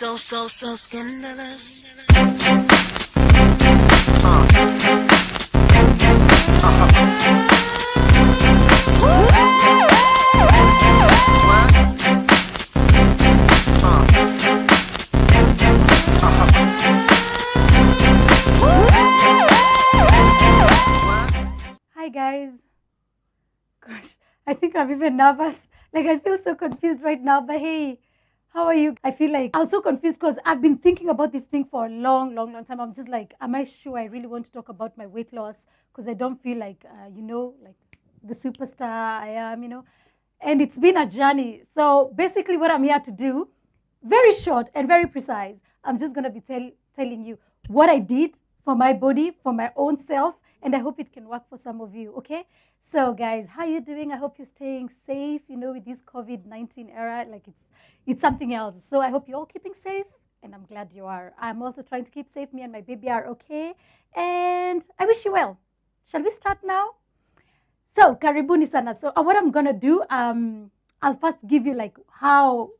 So scandalous. Hi guys. Gosh, I think I'm even nervous. Like I feel so confused right now. But hey, how are you? I feel like I was so confused because I've been thinking about this thing for a long time. I'm just like, am I sure I really want to talk about my weight loss? Because I don't feel like, like the superstar I am. And it's been a journey. So basically, what I'm here to do, very short and very precise, I'm just gonna be telling you what I did for my body, for my own self, and I hope it can work for some of you. Okay. So, guys, how you doing? I hope you're staying safe. With this COVID-19 era, like it's something else. So I hope you're all keeping safe, and I'm glad you are. I'm also trying to keep safe. Me and my baby are okay, and I wish you well. Shall we start now? So, karibuni sana. So, what I'm gonna do, I'll first give you like how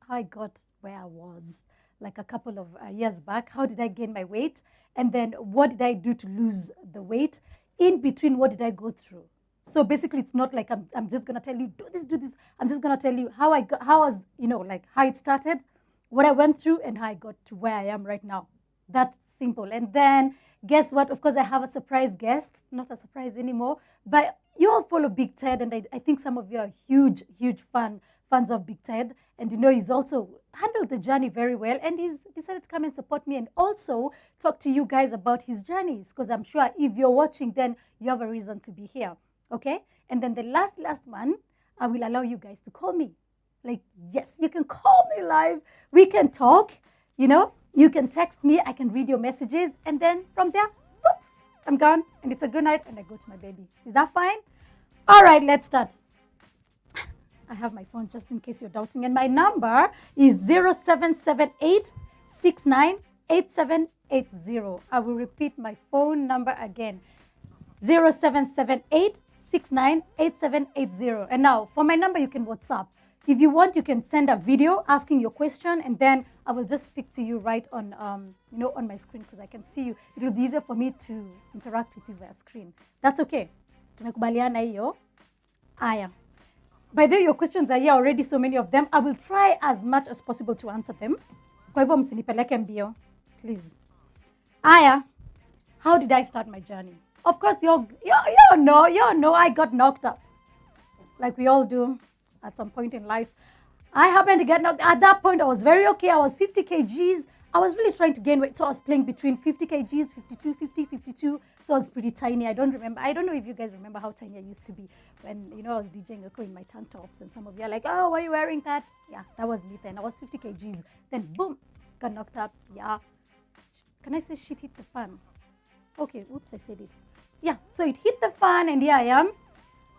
I got where I was like a couple of years back. How did I gain my weight? And then what did I do to lose the weight? In between, what did I go through? So basically, it's not like I'm just going to tell you, do this, do this. I'm just going to tell you how I got, how was, like how it started, what I went through, and how I got to where I am right now. That's simple. And then guess what? Of course, I have a surprise guest, not a surprise anymore, but you all follow Big Ted, and I think some of you are huge fans of Big Ted. And he's also handled the journey very well, and he's decided to come and support me and also talk to you guys about his journeys, because I'm sure if you're watching, then you have a reason to be here. Okay? And then the last one, I will allow you guys to call me. Like, yes, you can call me live. We can talk, you can text me. I can read your messages. And then from there, oops, I'm gone. And it's a good night, and I go to my baby. Is that fine? All right, let's start. I have my phone just in case you're doubting. And my number is 0778 698780. I will repeat my phone number again. 0778 698780. And now, for my number, you can WhatsApp. If you want, you can send a video asking your question, and then I will just speak to you right on, on my screen, because I can see you. It will be easier for me to interact with you via screen. That's okay. Tumekubaliana hiyo? Aya. By the way, your questions are here already, so many of them. I will try as much as possible to answer them. Kwa hivyo msinipeleke mbio, please. Aya, how did I start my journey? Of course, you know, I got knocked up. Like we all do at some point in life. I happened to get knocked. At that point, I was very okay. I was 50 kgs. I was really trying to gain weight. So I was playing between 50 kgs, 52, 50, 52. So I was pretty tiny. I don't know if you guys remember how tiny I used to be when, I was DJing in my tank tops. And some of you are like, oh, why are you wearing that? Yeah, that was me then. I was 50 kgs. Then boom, got knocked up. Yeah. Can I say shit hit the fan? Okay, oops, I said it. Yeah, so it hit the fan, and here I am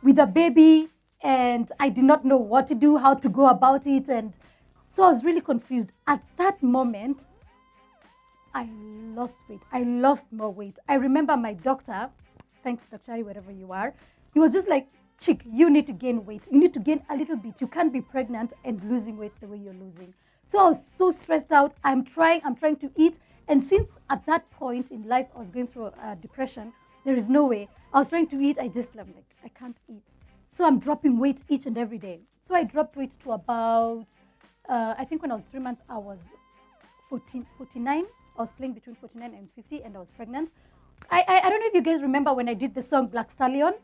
with a baby, and I did not know what to do, how to go about it. And so I was really confused. At that moment, I lost weight. I lost more weight. I remember my doctor, thanks, Dr. Ari, wherever you are, he was just like, chick, you need to gain weight. You need to gain a little bit. You can't be pregnant and losing weight the way you're losing. So I was so stressed out. I'm trying to eat. And since at that point in life, I was going through depression, there is no way. I was trying to eat. I just am like, I can't eat. So I'm dropping weight each and every day. So I dropped weight to about, I think when I was 3 months, I was 49. I was playing between 49 and 50, and I was pregnant. I don't know if you guys remember when I did the song Black Stallion.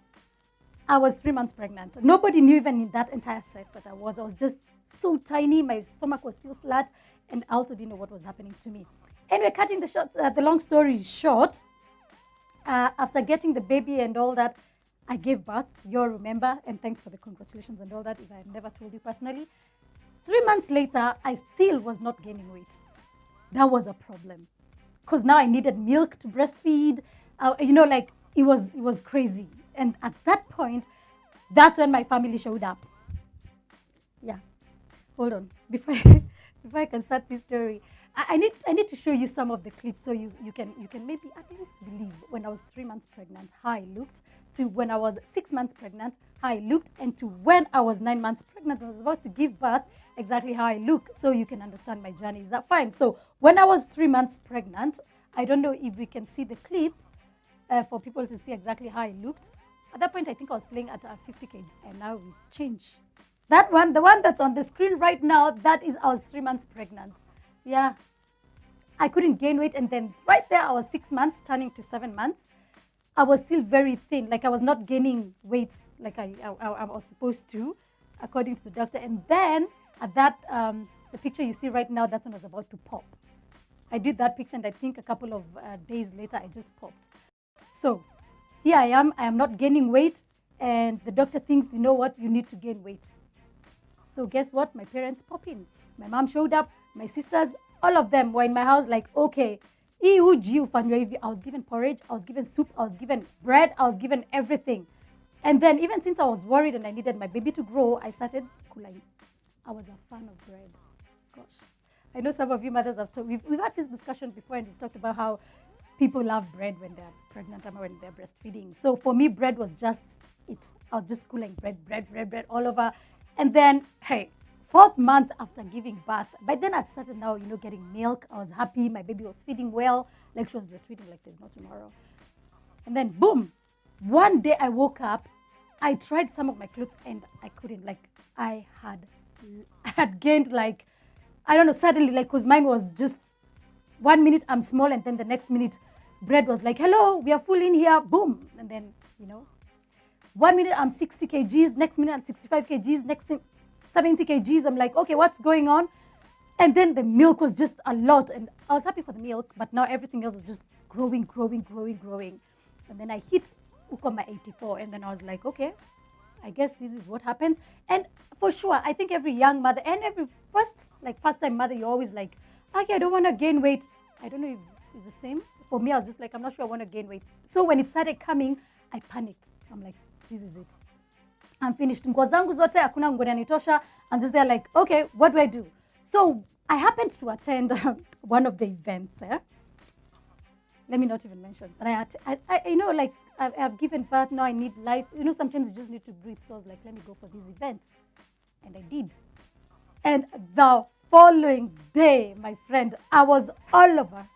I was 3 months pregnant. Nobody knew even in that entire set that I was. I was just so tiny. My stomach was still flat, and I also didn't know what was happening to me. Anyway, cutting the long story short, after getting the baby and all that, I gave birth. You all remember, and thanks for the congratulations and all that, if I never told you personally. 3 months later, I still was not gaining weight. That was a problem, because now I needed milk to breastfeed. Like it was crazy. And at that point, that's when my family showed up. Yeah, hold on. Before I can start this story, I need to show you some of the clips so you can maybe at least believe when I was 3 months pregnant how I looked, to when I was 6 months pregnant how I looked, and to when I was 9 months pregnant, I was about to give birth, exactly how I look so you can understand my journey. Is that fine? So when I was 3 months pregnant, I don't know if we can see the clip for people to see exactly how I looked. At that point, I think I was playing at 50 kg, and now we change. That one, the one that's on the screen right now, that is I was 3 months pregnant. Yeah, I couldn't gain weight, and then right there I was 6 months turning to 7 months. I was still very thin, like I was not gaining weight like I was supposed to, according to the doctor. And then at that, the picture you see right now, that's when I was about to pop. I did that picture, and I think a couple of days later, I just popped. So here I am not gaining weight, and the doctor thinks, you know what, you need to gain weight. So guess what? My parents pop in. My mom showed up, my sisters, all of them were in my house like, okay, I was given porridge, I was given soup, I was given bread, I was given everything. And then even since I was worried and I needed my baby to grow, I started kulai. I was a fan of bread. Gosh. I know some of you mothers have talked, we've had this discussion before, and we've talked about how people love bread when they're pregnant and when they're breastfeeding. So for me, bread was just it. I was just cooling bread all over. And then, hey, 4th month after giving birth, by then I'd started now, getting milk. I was happy. My baby was feeding well, like she was breastfeeding like there's no tomorrow. And then, boom, one day I woke up, I tried some of my clothes and I couldn't. Like, I had gained like, I don't know, suddenly, like, because mine was just 1 minute I'm small, and then the next minute bread was like, hello, we are full in here, boom. And then, 1 minute I'm 60 kgs, next minute I'm 65 kgs, next thing 70 kgs. I'm like, okay, what's going on? And then the milk was just a lot, and I was happy for the milk, but now everything else was just growing. And then I hit Ukoma 84, and then I was like, okay, I guess this is what happens. And for sure, I think every young mother and every first-time mother, you're always like, okay, I don't want to gain weight. I don't know if it's the same. For me, I was just like, I'm not sure I want to gain weight. So when it started coming, I panicked. I'm like, this is it. I'm finished. Nguo zangu zote, hakuna nguo inanitosha. I'm just there like, okay, what do I do? So I happened to attend one of the events. Let me not even mention. But I've given birth, now I need life. Sometimes you just need to breathe. So I was like, let me go for this event. And I did. And the following day, my friend, I was all over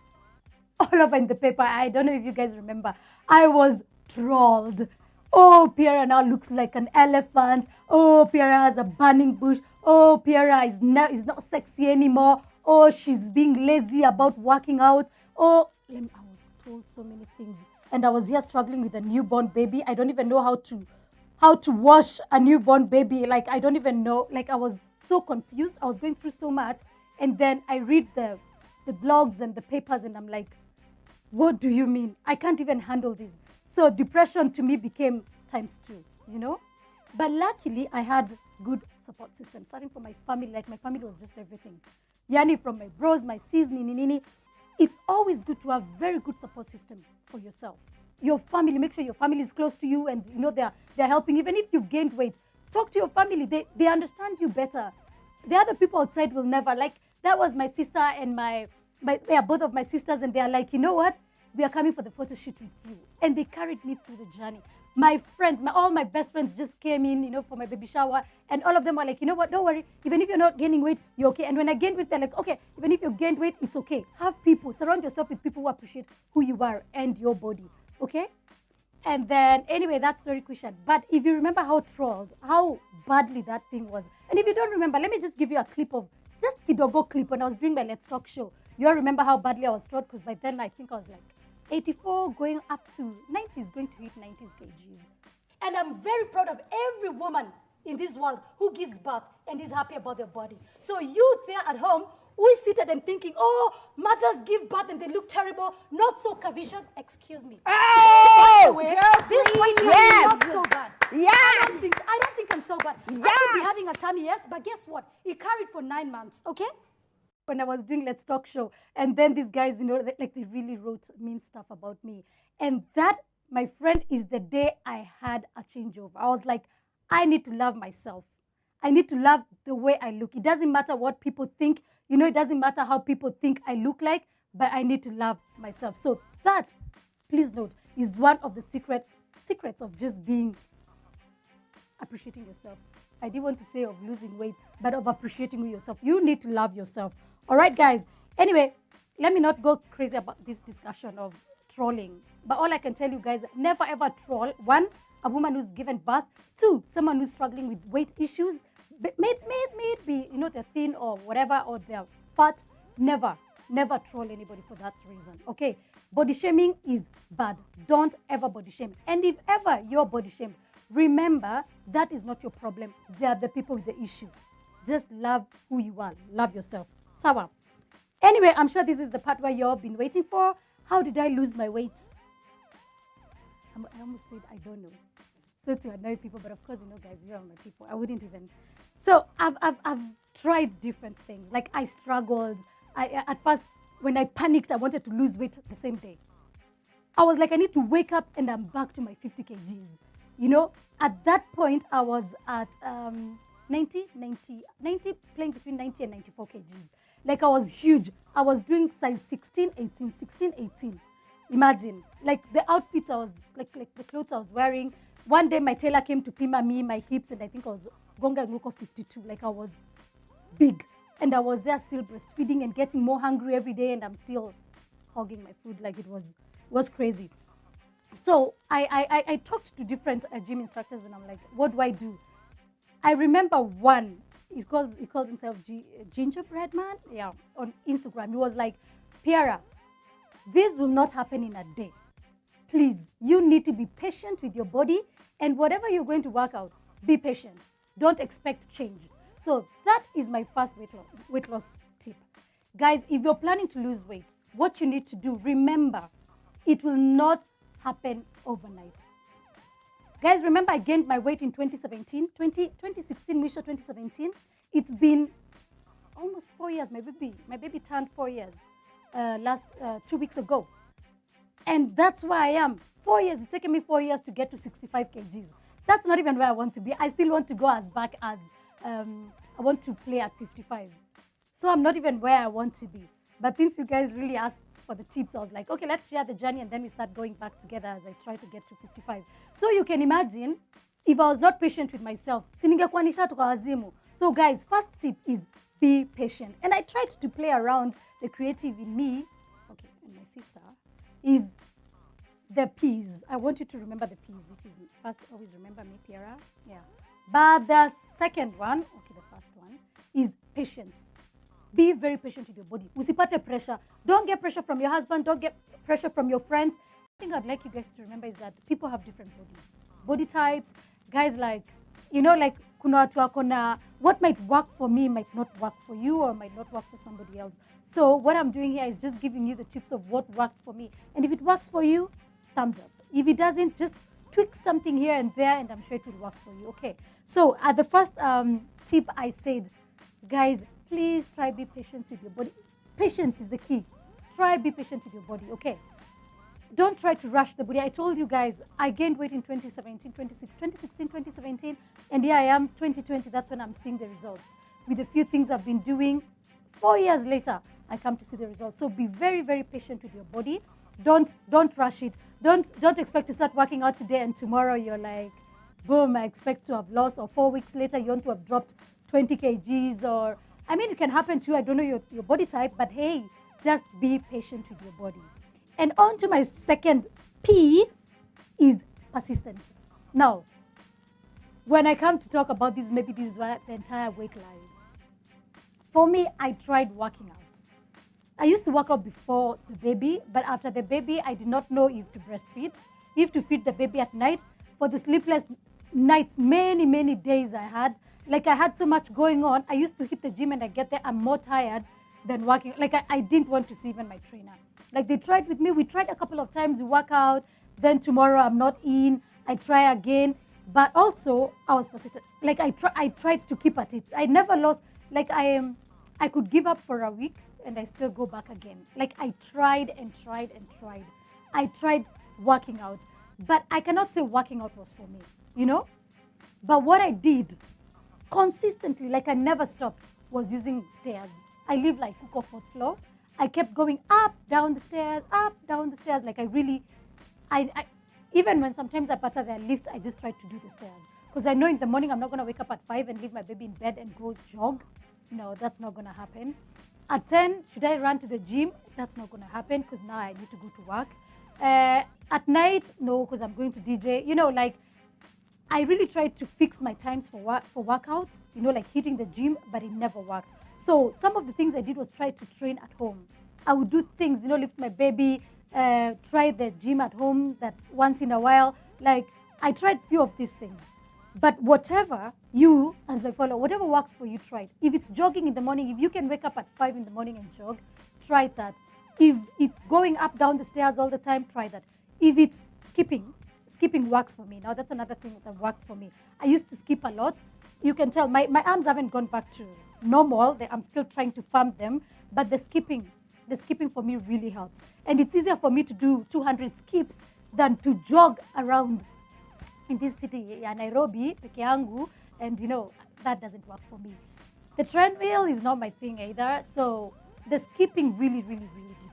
in the paper. I don't know if you guys remember. I was trolled. Oh, Piera now looks like an elephant. Oh, Piera has a burning bush. Oh, Piera is not sexy anymore. Oh, she's being lazy about working out. Oh, I was told so many things. And I was here struggling with a newborn baby. I don't even know how to wash a newborn baby. Like, I don't even know. Like, I was so confused. I was going through so much. And then I read the blogs and the papers, and I'm like, what do you mean? I can't even handle this. So depression to me became ×2, But luckily, I had good support system, starting from my family. Like, my family was just everything. Yani, from my bros, my sis, nini. It's always good to have very good support system for yourself. Your family, make sure your family is close to you, and they're helping. Even if you've gained weight, talk to your family. They understand you better. The other people outside will never. Like, that was my sister and both of my sisters, and they are like, you know what? We are coming for the photo shoot with you. And they carried me through the journey. My friends, all my best friends just came in, for my baby shower. And all of them were like, you know what, don't worry. Even if you're not gaining weight, you're okay. And when I gained weight, they're like, okay, even if you gained weight, it's okay. Have people, surround yourself with people who appreciate who you are and your body, okay? And then, anyway, that's very cliche. But if you remember how badly that thing was. And if you don't remember, let me just give you a clip of, just Kidogo clip when I was doing my Let's Talk show. You all remember how badly I was trolled, because by then I think I was like 84 going up to 90s, going to hit 90s kgs. And I'm very proud of every woman in this world who gives birth and is happy about their body. So you there at home who is seated and thinking, oh, mothers give birth and they look terrible, not so curvaceous, excuse me. Oh! This white Yes! is not so bad. Yes! I don't think I'm so bad. Yes! I could be having a tummy, yes, but guess what? It carried for 9 months, okay? When I was doing Let's Talk show. And then these guys, they really wrote mean stuff about me. And that, my friend, is the day I had a changeover. I was like, I need to love myself. I need to love the way I look. It doesn't matter what people think. It doesn't matter how people think I look like, but I need to love myself. So that, please note, is one of the secrets of just appreciating yourself. I didn't want to say of losing weight, but of appreciating yourself. You need to love yourself. All right, guys. Anyway, let me not go crazy about this discussion of trolling. But all I can tell you guys, never ever troll. One, a woman who's given birth. Two, someone who's struggling with weight issues. May it be, they're thin or whatever, or they're fat. Never troll anybody for that reason. Okay? Body shaming is bad. Don't ever body shame. And if ever you're body shamed, remember that is not your problem. They are the people with the issue. Just love who you are. Love yourself. Sawa. Anyway, I'm sure this is the part where you've been waiting for. How did I lose my weight? I almost said I don't know. So to annoy people, but of course, guys, you are my people. I wouldn't even. So I've tried different things. Like I struggled. At first, when I panicked, I wanted to lose weight the same day. I was like, I need to wake up and I'm back to my 50 kgs. At that point, I was at 90, playing between 90 and 94 kgs. Like I was huge. I was doing size 16, 18. Imagine, like the outfits I was, like the clothes I was wearing. One day my tailor came to pima me, my hips, and I think I was gonga ngoko 52. Like I was big. And I was there still breastfeeding and getting more hungry every day, and I'm still hogging my food. Like it was crazy. So I talked to different gym instructors, and I'm like, what do I do? I remember one, he calls himself Gingerbread Man, yeah, on Instagram. He was like, Piara, this will not happen in a day. Please, you need to be patient with your body, and whatever you're going to work out, be patient. Don't expect change. So that is my first weight loss tip. Guys, if you're planning to lose weight, what you need to do, remember, it will not happen overnight. Guys, remember I gained my weight in 2016, Misha 2017. It's been almost 4 years. My baby turned 4 years 2 weeks ago. And that's where I am. 4 years. It's taken me 4 years to get to 65 kgs. That's not even where I want to be. I still want to go as back as, I want to play at 55. So I'm not even where I want to be. But since you guys really asked for the tips, I was like, okay, let's share the journey, and then we start going back together as I try to get to 55. So you can imagine, if I was not patient with myself, siningekuwa nishatoka wazimu. So guys, first tip is be patient. And I tried to play around the creative in me, okay, and my sister, is the P's. I want you to remember the P's, which is first, always remember me, Piara. Yeah. But the second one, okay, the first one, is patience. Be very patient with your body. Usipate pressure. Don't get pressure from your husband. Don't get pressure from your friends. The thing I'd like you guys to remember is that people have different bodies. Body types. Guys, like, like kuna watu wako na what might work for me might not work for you or might not work for somebody else. So what I'm doing here is just giving you the tips of what worked for me. And if it works for you, thumbs up. If it doesn't, just tweak something here and there, and I'm sure it will work for you. Okay. So at the first tip I said, guys, please try be patient with your body. Patience is the key. Try be patient with your body, okay? Don't try to rush the body. I told you guys, I gained weight in 2016, 2017, and here I am, 2020. That's when I'm seeing the results. With a few things I've been doing, 4 years later, I come to see the results. So be very, very patient with your body. Don't rush it. Don't expect to start working out today and tomorrow you're like, boom, I expect to have lost, or 4 weeks later you want to have dropped 20 kgs, or I mean, it can happen to you. I don't know your body type, but hey, just be patient with your body. And on to my second P is persistence. Now, when I come to talk about this, maybe this is where the entire weight lies. For me, I tried working out. I used to work out before the baby, but after the baby, I did not know if to breastfeed, if to feed the baby at night. For the sleepless nights, many, many days I had. Like I had so much going on. I used to hit the gym and I get there, I'm more tired than working. Like I didn't want to see even my trainer. Like they tried with me. We tried a couple of times, we work out. Then tomorrow I'm not in. I try again. But also I was persistent. Like I tried to keep at it. I never lost. Like I could give up for a week and I still go back again. Like I tried and tried and tried. I tried working out. But I cannot say working out was for me, But what I did consistently, like I never stopped, was using stairs. I live like Kuko 4th floor. I kept going up, down the stairs, like I really, I even when sometimes I patter their lift, I just tried to do the stairs. because I know in the morning I'm not going to wake up at 5 and leave my baby in bed and go jog. No, that's not going to happen. At 10, should I run to the gym? That's not going to happen because now I need to go to work. At night, no, because I'm going to DJ. You know, like, I really tried to fix my times for workouts, you know, like hitting the gym, but it never worked. So some of the things I did was try to train at home. I would do things, you know, lift my baby, try the gym at home that once in a while. Like, I tried few of these things. But whatever you, as my follower, whatever works for you, try it. If it's jogging in the morning, if you can wake up at 5 in the morning and jog, try that. If it's going up, down the stairs all the time, try that. If it's skipping works for me. Now, that's another thing that worked for me. I used to skip a lot. You can tell my arms haven't gone back to normal. I'm still trying to firm them. But the skipping for me really helps. And it's easier for me to do 200 skips than to jog around in this city, Nairobi, peke yangu, and you know, that doesn't work for me. The treadmill is not my thing either, so the skipping really did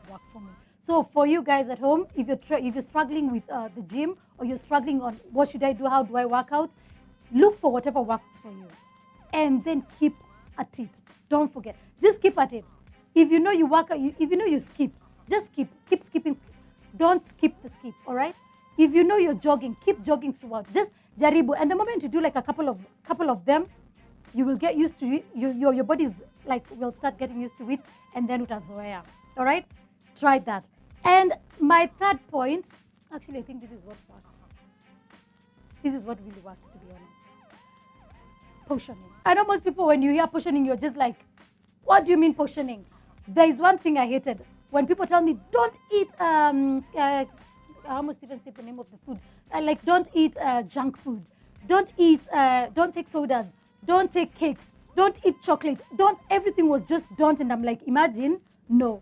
work for me. So for you guys at home, if you're struggling with the gym, or you're struggling on what should I do, how do I work out, look for whatever works for you, and then keep at it. Don't forget, just keep at it. If you know you work, if you know you skip, just keep skipping. Don't skip the skip, all right? If you know you're jogging, keep jogging throughout. Just jaribu. And the moment you do like a couple of them, you will get used to it. Your body's like will start getting used to it, and then utazoea. All right? Try that. And my third point, actually, I think this is what worked. This is what really worked, to be honest. Portioning. I know most people, when you hear portioning, you're just like, what do you mean portioning? There is one thing I hated. When people tell me, don't eat I almost even said the name of the food. Like, don't eat junk food. Don't take sodas. Don't take cakes. Don't eat chocolate. Everything was just don't. And I'm like, imagine, no.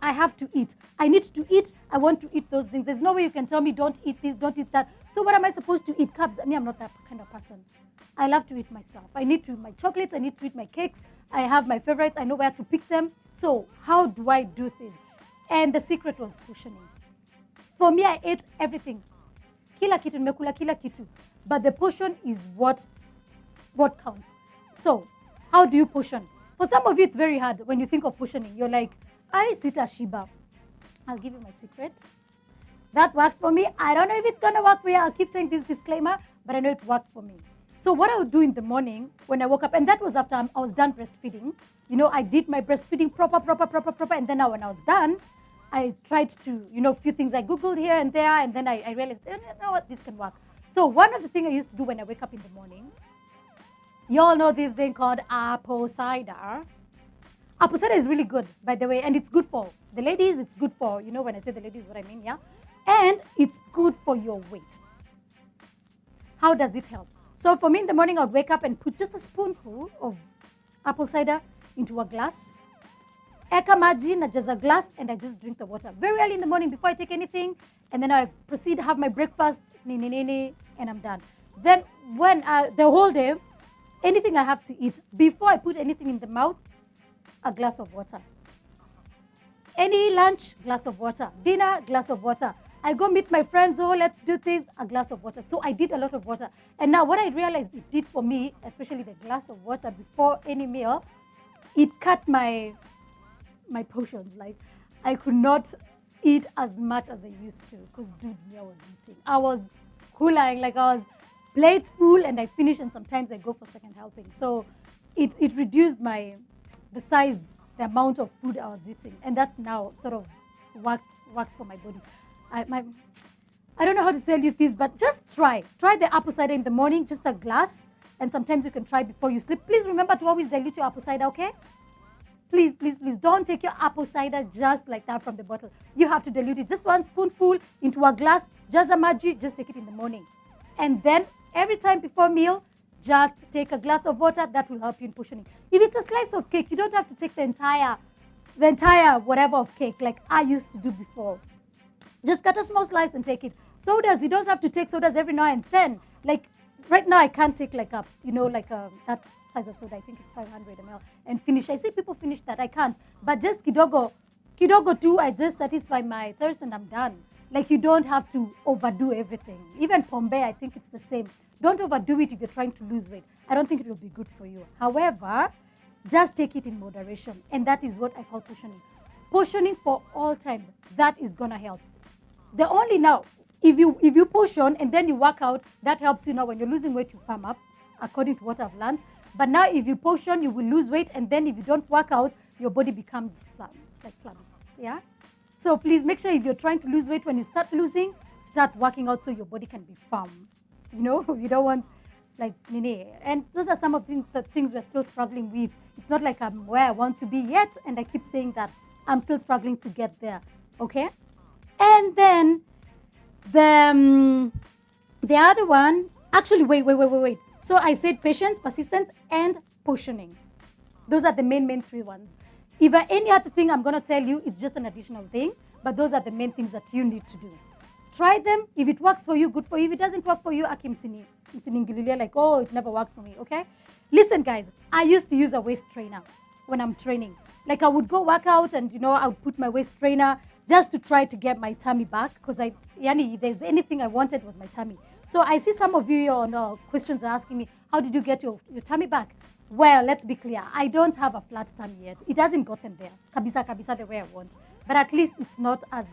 I have to eat. I need to eat. I want to eat those things. There's no way you can tell me don't eat this, don't eat that. So what am I supposed to eat? Carbs? I mean, I'm not that kind of person. I love to eat my stuff. I need to eat my chocolates. I need to eat my cakes. I have my favorites. I know where to pick them. So how do I do this? And the secret was portioning. For me, I ate everything. Kila kitu, nimekula kila kitu. But the portion is what counts. So, how do you portion? For some of you, it's very hard when you think of portioning. You're like, I sita shiba. I'll give you my secret. That worked for me. I don't know if it's going to work for you. I'll keep saying this disclaimer, but I know it worked for me. So what I would do in the morning when I woke up, and that was after I was done breastfeeding. You know, I did my breastfeeding proper. And then now when I was done, I tried to, you know, a few things I Googled here and there, and then I realized, you know what, this can work. So one of the things I used to do when I wake up in the morning, you all know this thing called apple cider. Apple cider is really good, by the way, and it's good for the ladies. It's good for, you know, when I say the ladies, what I mean, yeah? And it's good for your weight. How does it help? So for me in the morning, I would wake up and put just a spoonful of apple cider into a glass. Eka maji, najaza glass, and I just drink the water very early in the morning before I take anything, and then I proceed to have my breakfast, and I'm done. Then when the whole day, anything I have to eat, before I put anything in the mouth, a glass of water. Any lunch, glass of water. Dinner, glass of water. I go meet my friends, oh, let's do this, a glass of water. So I did a lot of water. And now what I realized it did for me, especially the glass of water before any meal, it cut my portions. Like, I could not eat as much as I used to because, dude, me, I was eating. I was cooling, like I was plate full and I finish, and sometimes I go for second helping. So it reduced the size, the amount of food I was eating, and that's now sort of worked for my body. I don't know how to tell you this, but just try the apple cider in the morning, just a glass, and sometimes you can try before you sleep. Please remember to always dilute your apple cider, okay? Please don't take your apple cider just like that from the bottle. You have to dilute it. Just one spoonful into a glass, just a maji, just take it in the morning. And then every time before meal, just take a glass of water. That will help you in portioning. If it's a slice of cake, you don't have to take the entire whatever of cake like I used to do before. Just cut a small slice and take it. Sodas, you don't have to take sodas every now and then. Like right now, I can't take like that size of soda. I think it's 500 ml and finish. I see people finish that. I can't. But just kidogo too, I just satisfy my thirst and I'm done. Like, you don't have to overdo everything. Even pombe, I think it's the same. Don't overdo it if you're trying to lose weight. I don't think it will be good for you. However, just take it in moderation. And that is what I call portioning. Portioning for all times, that is going to help. The only now, if you portion and then you work out, that helps you now when you're losing weight, you firm up, according to what I've learned. But now if you portion, you will lose weight, and then if you don't work out, your body becomes flabby. Yeah? So please make sure if you're trying to lose weight, when you start losing, start working out so your body can be firm. You don't want like Nene. And those are some of the things we're still struggling with. It's not like I'm where I want to be yet, and I keep saying that I'm still struggling to get there. Okay? And then the other one, actually, wait. So I said patience, persistence, and portioning. Those are the main three ones. If any other thing I'm going to tell you, it's just an additional thing, but those are the main things that you need to do. Try them. If it works for you, good for you. If it doesn't work for you, Akim like, oh, it never worked for me, okay? Listen, guys, I used to use a waist trainer when I'm training. Like I would go work out and, I would put my waist trainer just to try to get my tummy back, because if there's anything I wanted was my tummy. So I see some of you on questions are asking me, how did you get your tummy back? Well, let's be clear. I don't have a flat tummy yet. It hasn't gotten there. Kabisa, the way I want. But at least it's not as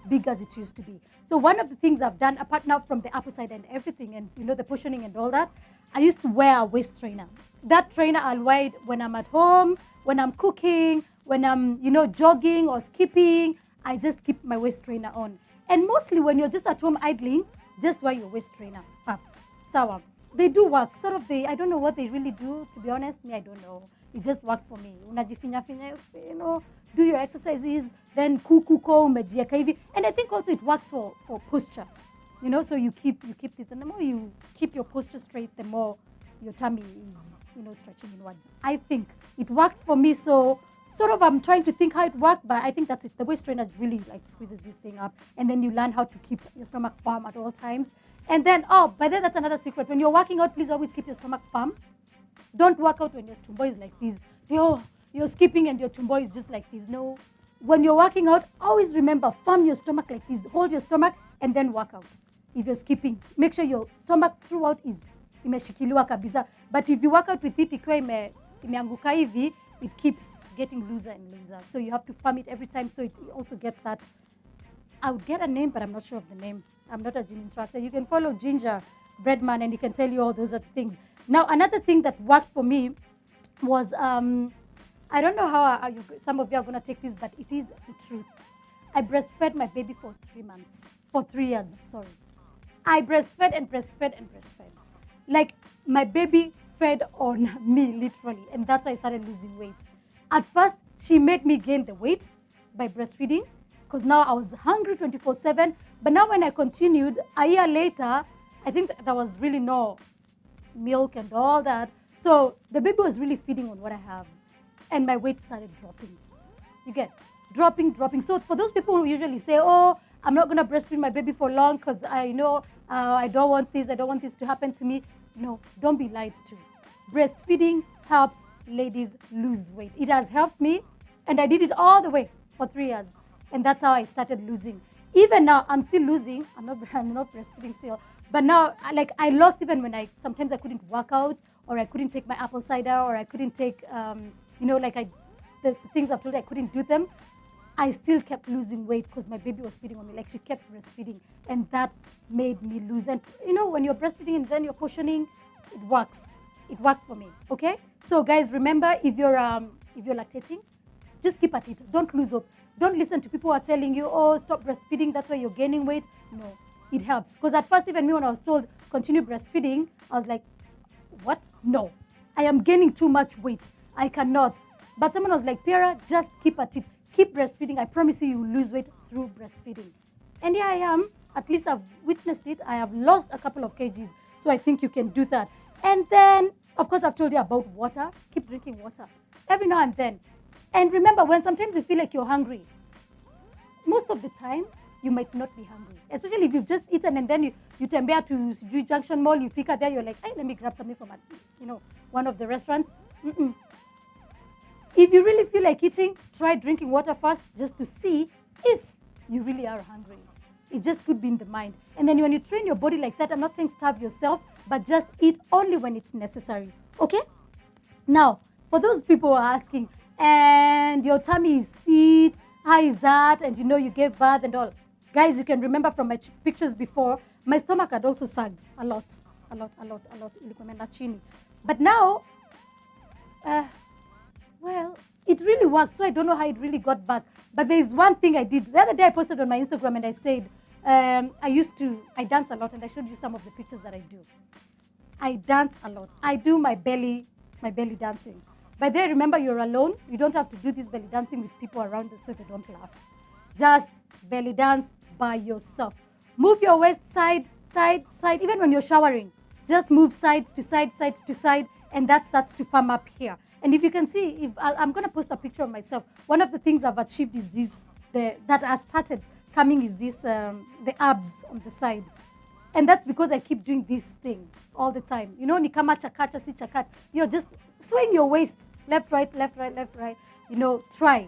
big as it used to be. So one of the things I've done, apart now from the upper side and everything, and the portioning and all that, I used to wear a waist trainer. That trainer I'll wear it when I'm at home, when I'm cooking, when I'm, jogging or skipping. I just keep my waist trainer on. And mostly when you're just at home idling, just wear your waist trainer. Sawa. They do work. I don't know what they really do, to be honest. Me, I don't know. It just worked for me. Unajifinya, do your exercises, then kuko, umejieka hivi. And I think also it works for posture. So you keep this. And the more you keep your posture straight, the more your tummy is, stretching inwards. I think it worked for me, so I'm trying to think how it worked, but I think that's it. The waist trainer really squeezes this thing up, and then you learn how to keep your stomach firm at all times. And then, by then that's another secret. When you're working out, please always keep your stomach firm. Don't work out when your tumbo is like this. You're skipping and your tumbo is just like this. No. When you're working out, always remember, firm your stomach like this. Hold your stomach and then work out. If you're skipping, make sure your stomach throughout is imeshikiliwa kabisa. But if you work out with it, imeanguka hivi, it keeps getting looser and looser. So you have to firm it every time, so it also gets that. I would get a name, but I'm not sure of the name. I'm not a gym instructor. You can follow Ginger Breadman, and he can tell you all those other things. Now, another thing that worked for me was, I don't know how some of you are going to take this, but it is the truth. I breastfed my baby for 3 months. For 3 years, sorry. I breastfed and breastfed and breastfed. Like, my baby fed on me, literally. And that's how I started losing weight. At first, she made me gain the weight by breastfeeding, because now I was hungry 24/7. But now when I continued, a year later, I think there was really no milk and all that. So the baby was really feeding on what I have. And my weight started dropping. You get? Dropping. So for those people who usually say, oh, I'm not going to breastfeed my baby for long because I know I don't want this to happen to me. No, don't be lied to. Breastfeeding helps ladies lose weight. It has helped me, and I did it all the way for 3 years. And that's how I started losing. Even now, I'm still losing. I'm not breastfeeding still. But now, I lost even when sometimes I couldn't work out, or I couldn't take my apple cider, or I couldn't take, the things I've told you, I couldn't do them. I still kept losing weight because my baby was feeding on me. She kept breastfeeding, and that made me lose. And when you're breastfeeding and then you're portioning, it works. It worked for me. Okay. So guys, remember, if you're lactating, just keep at it. Don't lose hope. Don't listen to people who are telling you, oh, stop breastfeeding, that's why you're gaining weight. No, it helps. Because at first, even me, when I was told continue breastfeeding, I was like, what? No, I am gaining too much weight. I cannot. But someone was like, Piera, just keep at it. Keep breastfeeding. I promise you will lose weight through breastfeeding. And here I am. At least I've witnessed it. I have lost a couple of kgs. So I think you can do that. And then, of course, I've told you about water. Keep drinking water every now and then. And remember, when sometimes you feel like you're hungry, most of the time, you might not be hungry. Especially if you've just eaten and then you tembea to Junction Mall, you fika there, you're like, hey, let me grab something from one of the restaurants. If you really feel like eating, try drinking water first just to see if you really are hungry. It just could be in the mind. And then when you train your body like that, I'm not saying starve yourself, but just eat only when it's necessary. Okay? Now, for those people who are asking, and your tummy is fit, how is that? And you gave birth and all. Guys, you can remember from my pictures before, my stomach had also sagged a lot. Ilikuwa chini. But now, well, it really worked. So I don't know how it really got back. But there is one thing I did. The other day I posted on my Instagram and I said, I dance a lot, and I showed you some of the pictures that I do. I dance a lot. I do my belly dancing. But then remember, you're alone. You don't have to do this belly dancing with people around you so they don't laugh. Just belly dance by yourself. Move your waist side, even when you're showering. Just move side to side, and that starts to firm up here. And if you can see, I'm going to post a picture of myself. One of the things I've achieved is this, that has started coming is this, the abs on the side. And that's because I keep doing this thing all the time. Ni kama chakacha, si chakacha. You're just swaying your waist, left, right. Try.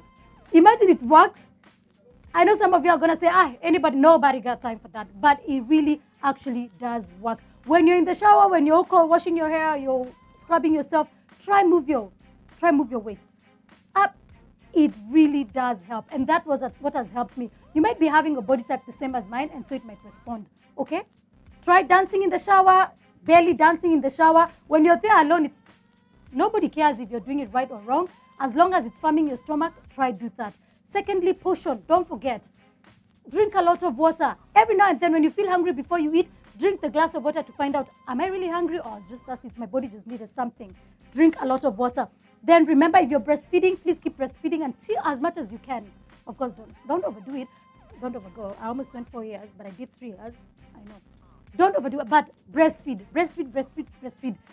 Imagine it works. I know some of you are going to say, nobody got time for that. But it really actually does work. When you're in the shower, when you're washing your hair, you're scrubbing yourself, try move your waist up. It really does help. And that was what has helped me. You might be having a body type the same as mine, and so it might respond. Okay? Try dancing in the shower, barely dancing in the shower. When you're there alone, nobody cares if you're doing it right or wrong. As long as it's firming your stomach, try do that. Secondly, portion. Don't forget. Drink a lot of water. Every now and then when you feel hungry before you eat, drink the glass of water to find out, am I really hungry, or it's just as if my body just needed something. Drink a lot of water. Then remember, if you're breastfeeding, please keep breastfeeding until as much as you can. Of course, don't overdo it. Don't overgo. I almost went 4 years, but I did 3 years. I know. Don't overdo it, but breastfeed.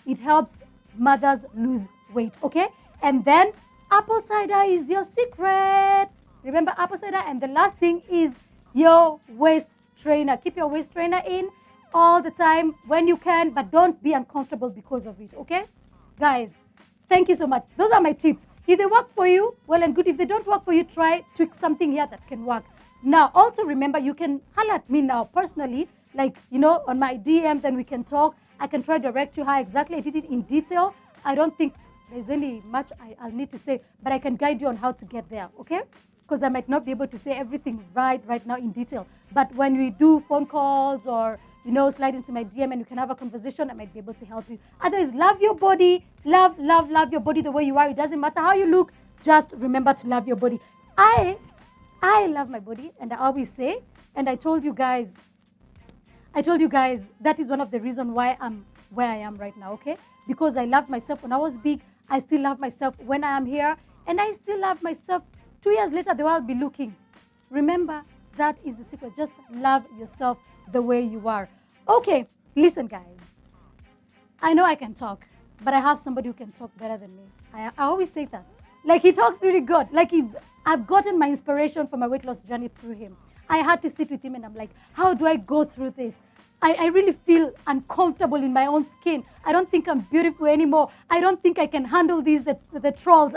It helps mothers lose weight, okay? And then apple cider is your secret. Remember apple cider. And the last thing is your waist trainer. Keep your waist trainer in all the time when you can, but don't be uncomfortable because of it, okay? Guys, thank you so much. Those are my tips. If they work for you, well and good. If they don't work for you, tweak something here that can work. Now, also remember, you can holler at me now personally, like, on my DM, then we can talk. I can try to direct you how exactly I did it in detail. I don't think there's any much I'll need to say, but I can guide you on how to get there, okay? Because I might not be able to say everything right now in detail. But when we do phone calls or, slide into my DM and we can have a conversation, I might be able to help you. Otherwise, love your body. Love your body the way you are. It doesn't matter how you look. Just remember to love your body. I love my body, and I always say, and I told you guys, that is one of the reasons why I'm where I am right now, okay? Because I loved myself when I was big. I still love myself when I am here. And I still love myself 2 years later, the world will be looking. Remember, that is the secret. Just love yourself the way you are. Okay, listen, guys. I know I can talk, but I have somebody who can talk better than me. I always say that. Like, he talks pretty good. Like, I've gotten my inspiration for my weight loss journey through him. I had to sit with him and I'm like, how do I go through this? I really feel uncomfortable in my own skin. I don't think I'm beautiful anymore. I don't think I can handle these, the trolls.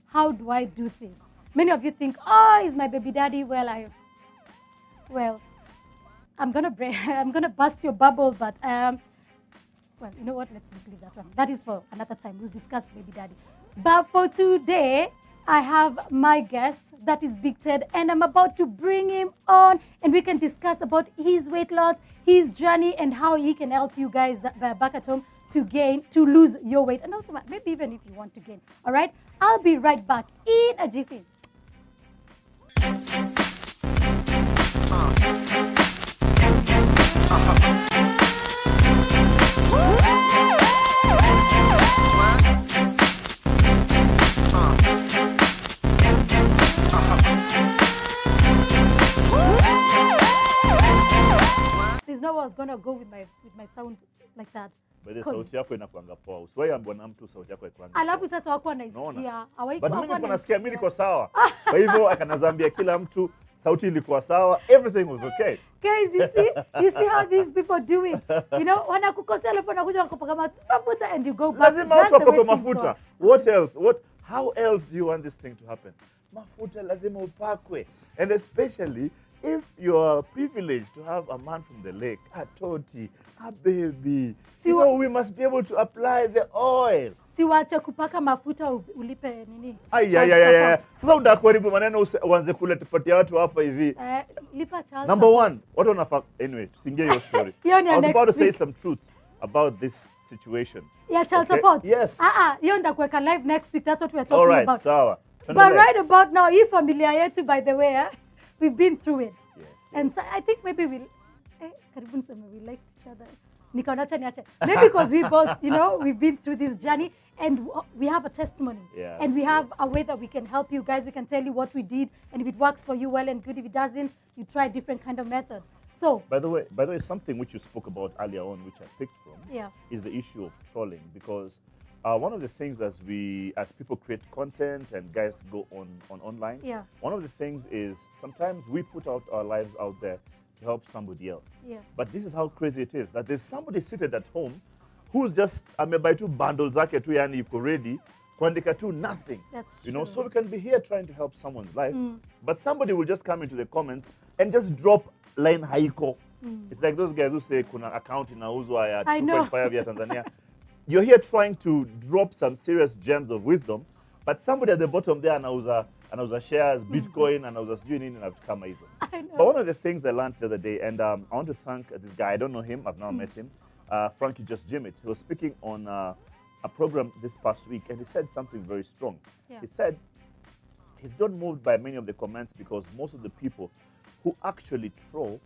How do I do this? Many of you think, he's my baby daddy. Well, I'm gonna bust your bubble, but well, you know what? Let's just leave that one. That is for another time. We'll discuss baby daddy. But for today, I have my guest, that is Big Ted, and I'm about to bring him on, and we can discuss about his weight loss, his journey, and how he can help you guys back at home to lose your weight, and also maybe even if you want to gain. All right? I'll be right back in a jiffy. There's no way I was gonna go with my sound like that. But sauti yako inakuanga poa. Usiwahi ambiwa na mtu sauti yako ikuanga. Alafu sasa wako wanaisikia. But mimi nasikia mimi niko sawa. Kwa hivyo akanazambia kila mtu sauti ilikuwa sawa. Everything was okay. Guys, you see how these people do it. Wanakukosea alafu wanakuja wakupaka mafuta and you go back. Lazima watu wapake mafuta. What else? How else do you want this thing to happen? Mafuta lazima upakwe. And especially if you're privileged to have a man from the lake, a toti, a baby, Si you wa- know, we must be able to apply the oil. Si wache kupaka mafuta ulipe nini? Ay, Child ay, ay, ay. support. Sasa utakuharibu maneno uanze kule tupatia watu hapa hivi. Lipa child Number support. one, what wanafaa anyway, tusingie your story. Hiyo ni I was next about to say week. some truth about this situation. Yeah, child Okay? support. Yes. Hiyo ndakuweka live next week. That's what we're All talking right, about. sawa. But Tuendelee. right about now, hii familia yetu, by the way, we've been through it. Yes, And so I think maybe karibu niseme we liked each other. Nikaonacha niache. Maybe because we both, you know, we've been through this journey and we have a testimony. Yeah, And we yeah. have a way that we can help you guys. We can tell you what we did. And if it works for you, well and good. If it doesn't, you try a different kind of method. So, By the way, something which you spoke about earlier on, which I picked from, yeah. is the issue of trolling. Because one of the things as people create content and guys go on online, Yeah. one of the things is sometimes we put out our lives out there to help somebody else. Yeah. But this is how crazy it is, that there's somebody seated at home who's just amebuy two bundles zake tu, yani yuko ready kuandika tu nothing. That's You know, true. so we can be here trying to help someone's life, but somebody will just come into the comments and just drop line haiko. It's like those guys who say kuna account inauzwa ya I know. 2.5 ya Tanzania. You're here trying to drop some serious gems of wisdom, but somebody at the bottom there anauza shares, Bitcoin, anauza sijui nini na vitu kama hizo. I know. But one of the things I learned the other day, and I want to thank this guy. I don't know him. I've never met him. Frankie Just Jim It. He was speaking on a program this past week, and he said something very strong. Yeah. He said he's not moved by many of the comments because most of the people who actually troll,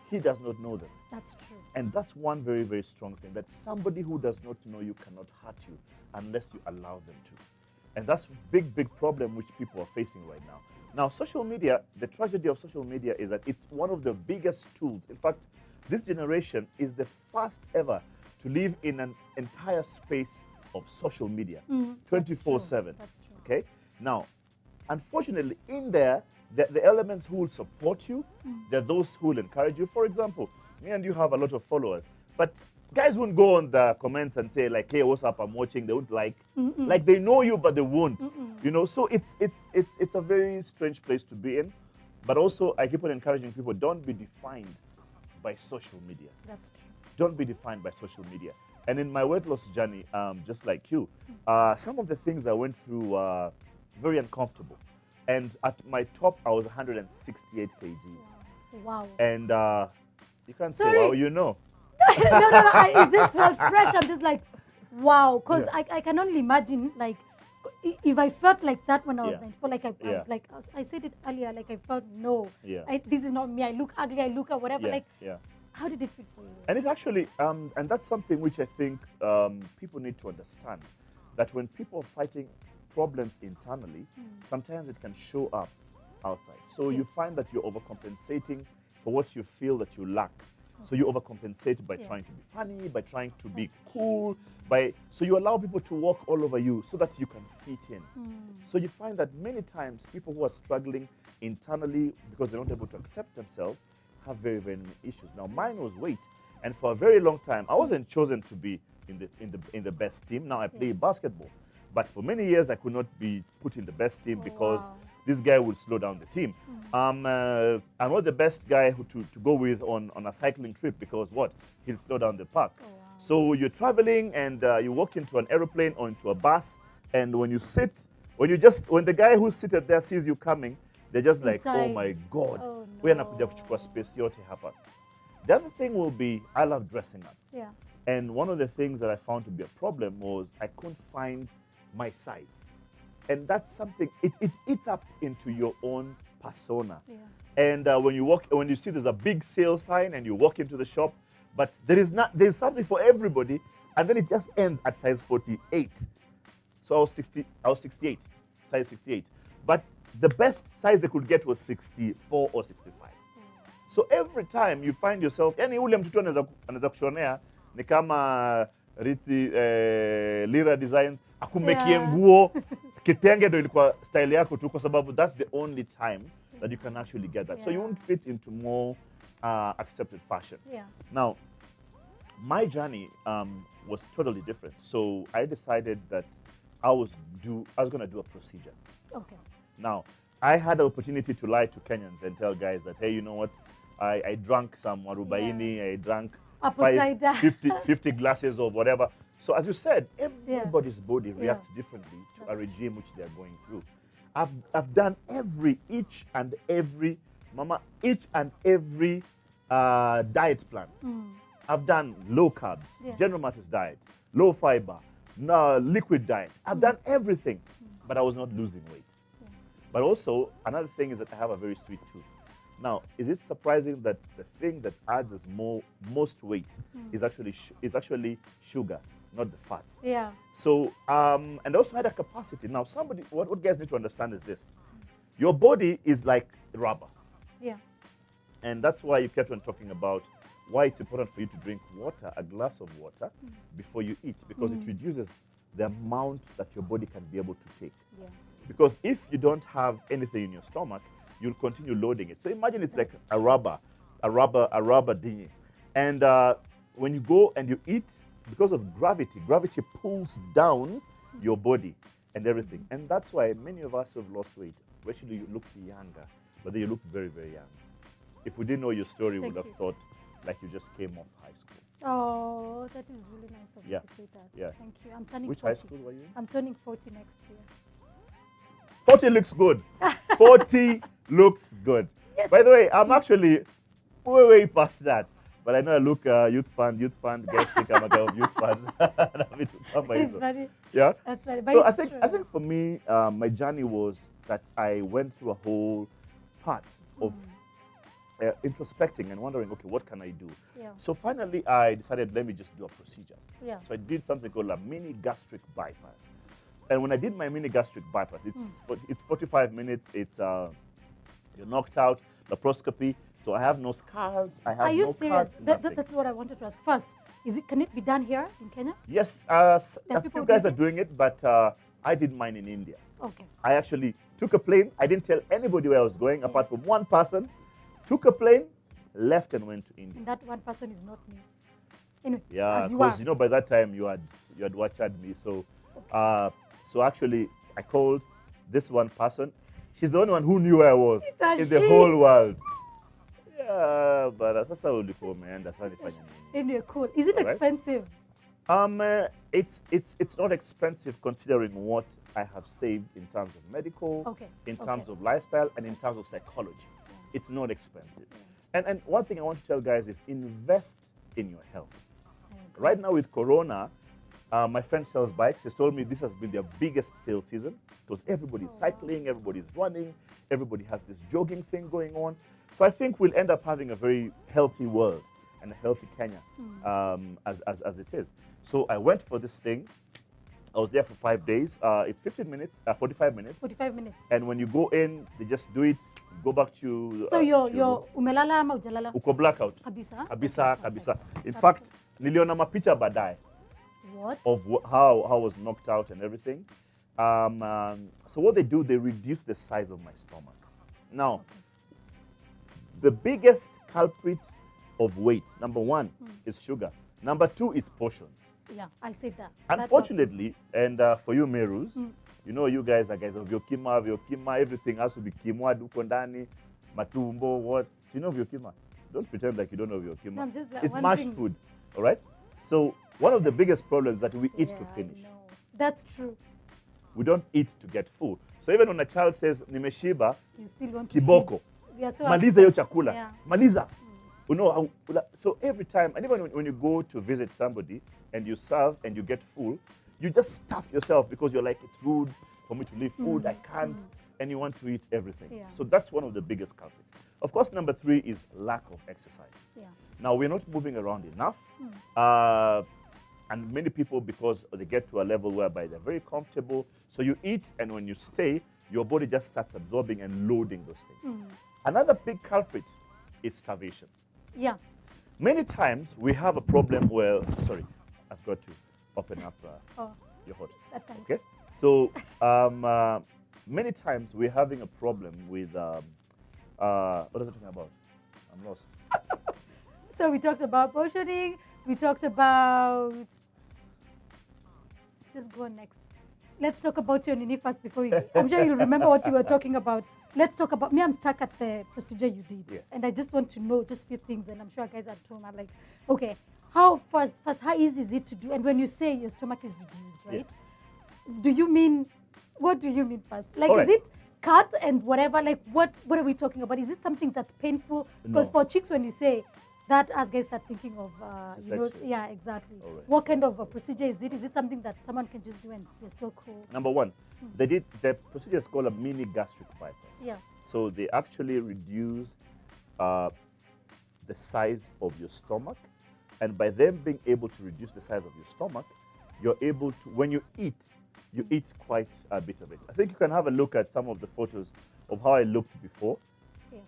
he does not know them. That's true. And that's one very, very strong thing, that somebody who does not know you cannot hurt you unless you allow them to. And that's a big, big problem which people are facing right now. Now, social media, the tragedy of social media is that it's one of the biggest tools. In fact, this generation is the first ever to live in an entire space of social media, 24/7. That's true. Okay? Now, unfortunately, in there, the elements who will support you, there are those who will encourage you. For example, me and you have a lot of followers, but guys won't go on the comments and say like, "Hey, what's up? I'm watching." They won't like they know you, but they won't. You know, so it's a very strange place to be in. But also, I keep on encouraging people: don't be defined by social media. That's true. Don't be defined by social media. And in my weight loss journey, just like you, some of the things I went through were very uncomfortable. And at my top, I was 168 kgs. Wow. And you can't Sorry. say, wow, you know. no. It just felt fresh. I'm just like, wow. Because Yeah. I can only imagine, like, if I felt like that when I was Yeah. 94, like I Yeah. was like, I said it earlier, like I felt, no, Yeah. this is not me. I look ugly. I look whatever. Yeah, Like, yeah. how did it feel for you? And it actually, and that's something which I think people need to understand, that when people are fighting problems internally, sometimes it can show up outside. So you find that you're overcompensating for what you feel that you lack. So you overcompensate by Yeah. trying to be funny, by trying to be That's cool, so you allow people to walk all over you so that you can fit in. So you find that many times people who are struggling internally because they're not able to accept themselves have very, very many issues. Now mine was weight, and for a very long time I wasn't chosen to be in the best team. Now I play basketball, but for many years I could not be put in the best team because Wow. this guy will slow down the team. I'm not the best guy to go with on a cycling trip because what? He'll slow down the park. So you're traveling and you walk into an aeroplane or into a bus, and when you sit, when the guy who's seated there sees you coming, they're just like, oh my Besides. God, Oh, we're anakuja no. kuchukua space yote hapa. The other thing will be, I love dressing up. Yeah. And one of the things that I found to be a problem was I couldn't find my size. And that's something, it eats up into your own persona. Yeah. And when you see there's a big sale sign and you walk into the shop, but there's something for everybody, and then it just ends at size 48. So I was 68, size 68. But the best size they could get was 64 or 65. So every time you find yourself, yani ule mtoto anaweza kushonea ni kama Ritzi Lira Designs akumekie Yeah. nguo kitenge ndo ilikuwa style yako tu, kwa sababu that's the only time that you can actually get that. So you Yeah. won't fit into more accepted fashion. Yeah. Now, my journey was totally different. So I decided that I was going to do a procedure. Okay. Now, I had the opportunity to lie to Kenyans and tell guys that, hey, you know what? I drank some warubaini, I drank Apple cider. 50 glasses of whatever. So as you said, everybody's body reacts differently to That's a regime which they are going through. I've done each and every diet plan. I've done low carbs, General Matters diet, low fiber, liquid diet. I've done everything, but I was not losing weight. But also, another thing is that I have a very sweet tooth. Now, is it surprising that the thing that adds us most weight is actually sugar, not the fats? Yeah. So, and I also had a capacity. Now, what guys need to understand is this. Your body is like rubber. Yeah. And that's why you kept on talking about why it's important for you to drink water, a glass of water, before you eat, because it reduces the amount that your body can be able to take. Yeah. Because if you don't have anything in your stomach, you'll continue loading it. So imagine it's like a rubber dinghy. And when you go and you eat, because of gravity pulls down your body and everything. And that's why many of us have lost weight. Actually, you look younger, but then you look very, very young. If we didn't know your story, we would have thought like you just came off high school. Oh, that is really nice of you to say that. Yeah. Thank you. I'm turning Which 40. high school were you in? I'm turning 40 next year. 40 looks good. 40 looks good. Yes. By the way, I'm actually way past that. But I know I look youth fund, guys think I'm a guy of youth fund. It's funny. Yeah. That's funny. But So it's I think for me, my journey was that I went through a whole part of introspecting and wondering, okay, what can I do? Yeah. So finally, I decided, let me just do a procedure. Yeah. So I did something called a mini gastric bypass. And when I did my mini gastric bypass, it's 45 minutes. It's you're knocked out, laparoscopy. So I have no scars. I have Are you no serious? cuts, nothing. That's what I wanted to ask. First, can it be done here in Kenya? Yes, There a are few people guys doing are doing it, but I did mine in India. Okay. I actually took a plane. I didn't tell anybody where I was going, apart from one person. Took a plane, left, and went to India. And that one person is not me. Anyway, Yeah, as you are. because by that time you had watched me. So, so actually, I called this one person. She's the only one who knew where I was in the whole world. Yeah, but sasa ulipomeenda sasa nifanye nini? Anyway, cool. Is it expensive? It's not expensive considering what I have saved in terms of medical, in terms of lifestyle, and in terms of psychology. It's not expensive. And one thing I want to tell guys is invest in your health. Right now with Corona, my friend sells bikes. He's told me this has been their biggest sales season because everybody's cycling, everybody's running, everybody has this jogging thing going on. So I think we'll end up having a very healthy world and a healthy Kenya as it is. So I went for this thing. I was there for 5 days. It's 45 minutes. 45 minutes. And when you go in, they just do it. You go back to. So you're umelala ama ujalala? Uko blackout. Kabisa. Kabisa. In fact, niliona mapicha baadaye. What? Of how I was knocked out and everything. So what they do, they reduce the size of my stomach. Now, the biggest culprit of weight, number one, is sugar. Number two is portions. Yeah, I said that. Unfortunately, and for you Merus, you know you guys are guys of Vyokima, everything has to be kimwa, dukondani, matumbo, what? So you know Vyokima. Don't pretend like you don't know Vyokima. No, I'm just like it's mashed food, all right? So one of the biggest problems is that we eat to finish. That's true. We don't eat to get full. So even when a child says, nimeshiba, you still want to kiboko, so maliza yo chakula, maliza. You know, so every time, and even when you go to visit somebody and you serve and you get full, you just stuff yourself because you're like, it's rude for me to leave food, I can't, and you want to eat everything. Yeah. So that's one of the biggest culprits. Of course, number three is lack of exercise. Yeah. Now, we're not moving around enough. And many people, because they get to a level whereby they're very comfortable, so you eat, and when you stay, your body just starts absorbing and loading those things. Another big culprit is starvation. Yeah. Many times we have a problem where, sorry, I've got to open up your hot. Thanks. Okay? So many times we're having a problem with, what are we talking about? I'm lost. So we talked about portioning, we talked about, just go on next. Let's talk about your Nini first before I'm sure you'll remember what you were talking about. let's talk about me. I'm stuck at the procedure you did, Yeah. and I just want to know just a few things. And I'm sure guys at home are like, okay, how first, how easy is it to do? And when you say your stomach is reduced, right? Do you mean, what do you mean first? Like, All is right. it cut and whatever? Like, what are we talking about? Is it something that's painful? Because No. for chicks, when you say that, as guys start thinking of, C-section. yeah, exactly. All right. What kind of a procedure is it? Is it something that someone can just do and you're still cool? Number one, the procedure is called a mini gastric bypass. Yeah. So they actually reduce the size of your stomach, and by them being able to reduce the size of your stomach, you're able to, when you eat quite a bit of it. I think you can have a look at some of the photos of how I looked before. Yeah.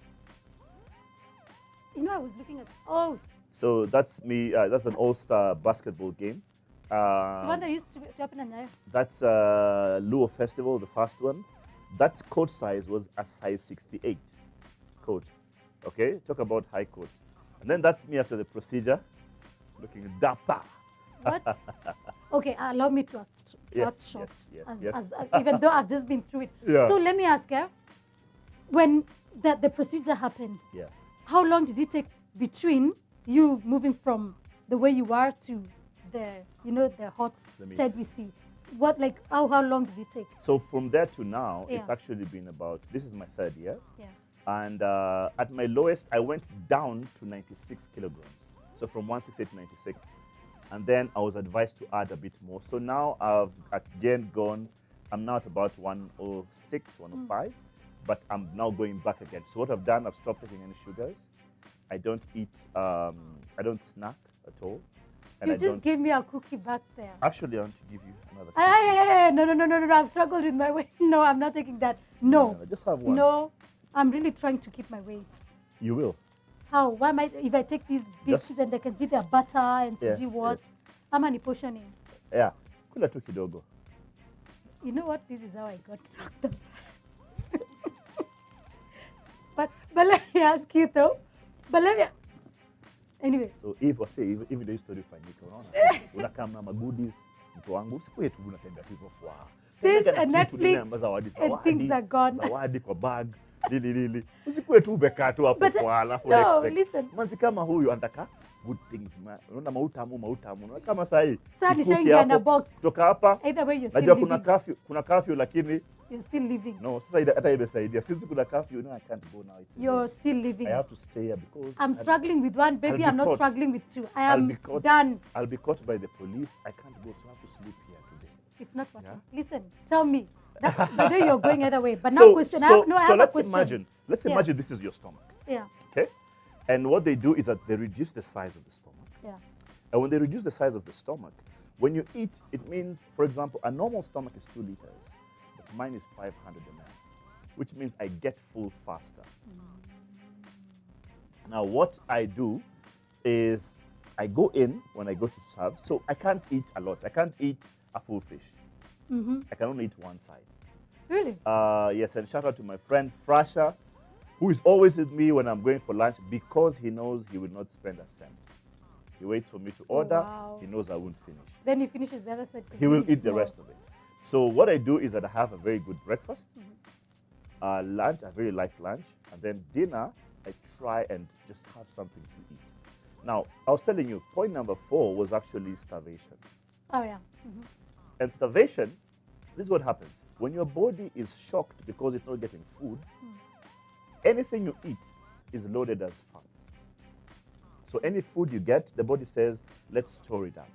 You know, I was looking at, oh, So that's me. That's an all-star basketball game. the one that used to happen in Nyayo. That's Luo Festival, the first one. That coat size was a size 68 coat. Okay, talk about high coat. And then that's me after the procedure, looking dapper. What? Okay, allow me to act Yes, short, yes. even though I've just been through it. Yeah. So let me ask you, when the procedure happened, Yeah. how long did it take between you moving from the way you are to the, the hot Let me- Ted we see? What, like, how long did it take? So from there to now, Yeah. it's actually been about, this is my third year. Yeah. And at my lowest, I went down to 96 kilograms. So from 168 to 96. And then I was advised to add a bit more. So now I've again gone, I'm now at about 106, 105, but I'm now going back again. So what I've done, I've stopped taking any sugars. I don't eat, I don't snack at all. And You I just don't, gave me a cookie back there. actually, I want to give you another. Hey, no, I've struggled with my weight. No, I'm not taking that. No. Yeah, just have one. No, I'm really trying to keep my weight. You will. How? Why am I, if I take these biscuits and they can see their butter and Yes, CG what? yes. How many portioning? Yeah. Kula tu kidogo. You know what? This is how I got knocked up. but let me ask you though. But let me. Anyway, So if ndio story ifanyike, unaona? Unakaa na magoodies, mtu wangu usikuwe tu unatembea tu hivyo fwa. This Tembea and na kitu nini Netflix ambazo zawadi, and things are gone. Zawadi kwa bag. Lili. Usikuwe tu umekaa tu hapo But, fwa alafu no, expect. listen. Manzi kama huyu anataka good things. Unaona mautamu. Unaona kama saa hii. Sasa kikuki nishaingia na hapo, box. kutoka hapa. Either way, you're still Najua living. kuna curfew lakini You're still living. no, sasa hata imesaidia. Since kuna curfew, I can't go now. It's You're late. still living. I have to stay here because I'm struggling with one, baby. be I'm not caught. struggling with two. I I'll am be caught. done. I'll be caught by the police. I can't go, so I have to sleep here today. It's not working. Yeah? Listen, tell me. By the way, you're going other way. But now, So, question. so, I have a let's question. let's Yeah. imagine this is your stomach, Yeah, okay? And what they do is that they reduce the size of the stomach. yeah. And when they reduce the size of the stomach, when you eat, it means, for example, a normal stomach is 2 liters, but mine is 500 ml, which means I get full faster. Now, what I do is I go in when I go to serve, so I can't eat a lot. I can't eat a full fish. I can only eat one side. Really? Yes, and shout out to my friend Frasha, who is always with me when I'm going for lunch because he knows he will not spend a cent. He waits for me to order. wow. He knows I won't finish. Then he finishes the other side. 'cause He will it's eat the small. rest of it. So what I do is that I have a very good breakfast, lunch, I very light lunch, and then dinner, I try and just have something to eat. Now, I was telling you, point number 4 was actually starvation. Oh yeah. And starvation, this is what happens. When your body is shocked because it's not getting food, anything you eat is loaded as fats. So any food you get, the body says, let's store it up.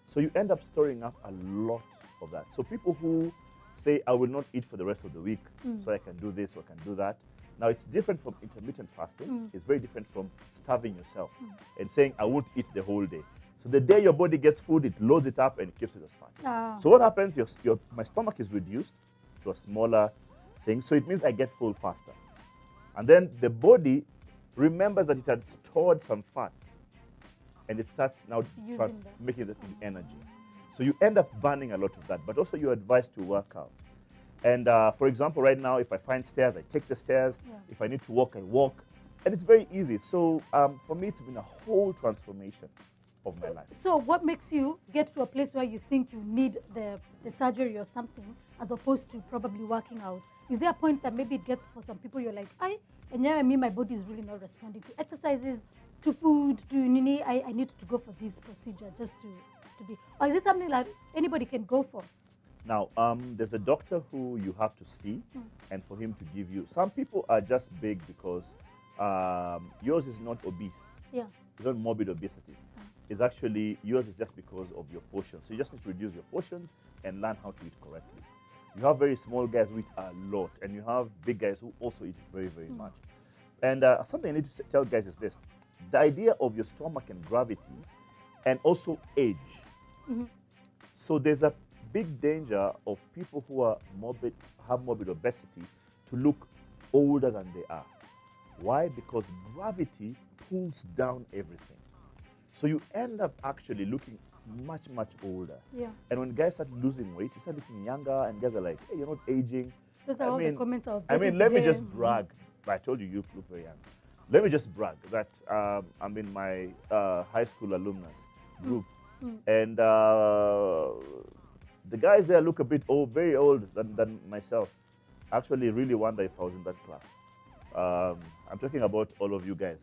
So you end up storing up a lot of that. So people who say, I will not eat for the rest of the week, so I can do this or I can do that. Now it's different from intermittent fasting. It's very different from starving yourself and saying, I won't eat the whole day. So the day your body gets food, it loads it up and it keeps it as fat. Ah. So what happens? My stomach is reduced to a smaller thing. So it means I get full faster. And then the body remembers that it had stored some fats and it starts now Using that. making that into energy. So you end up burning a lot of that, but also you're advised to work out. And for example, right now, if I find stairs, I take the stairs. Yeah. If I need to walk, I walk. And it's very easy. So for me, it's been a whole transformation. of my life. So what makes you get to a place where you think you need the surgery or something as opposed to probably working out? Is there a point that maybe it gets for some people you're like, and yeah, I mean, my body is really not responding to exercises, to food, to nini, I need to go for this procedure just to be, or is it something like anybody can go for? Now, there's a doctor who you have to see, and for him to give you. Some people are just big because yours is not obese. Yeah. It's not morbid obesity. It's actually, yours is just because of your portions. So you just need to reduce your portions and learn how to eat correctly. You have very small guys who eat a lot, and you have big guys who also eat very, very much. And something I need to tell guys is this. The idea of your stomach and gravity, and also age. So there's a big danger of people who are have morbid obesity to look older than they are. Why? Because gravity pulls down everything. So you end up actually looking much, much older. Yeah. And when guys start losing weight, you start looking younger, and guys are like, hey, you're not aging. Those are all the comments I was I getting mean, let me today. just brag. I told you, you look very young. Let me just brag that I'm in my high school alumnus group. And the guys there look a bit old, very old than myself. I actually really wonder if I was in that class. I'm talking about all of you guys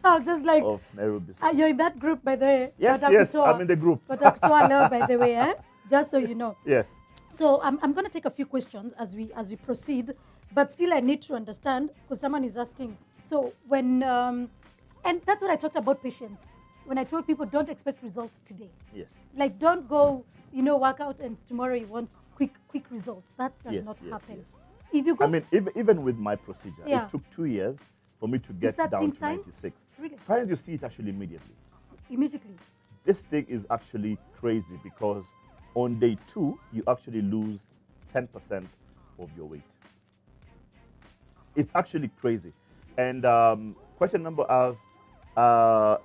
I was just like, of Nairobi. you're in that group, by the way. Yes, But yes, I'm in the group. But by the way, just so you know. Yes. So I'm going to take a few questions as we proceed, but still I need to understand because someone is asking. So when and that's what I talked about patience. When I told people don't expect results today. Yes. Like don't go, work out and tomorrow you want quick results. That does not happen. Yes. If you go, I mean, even with my procedure, Yeah. it took 2 years for me to get start down seeing to signs? 96. Really? Signs, you see it actually immediately. immediately. This thing is actually crazy because on day 2, you actually lose 10% of your weight. It's actually crazy. And quite a number of,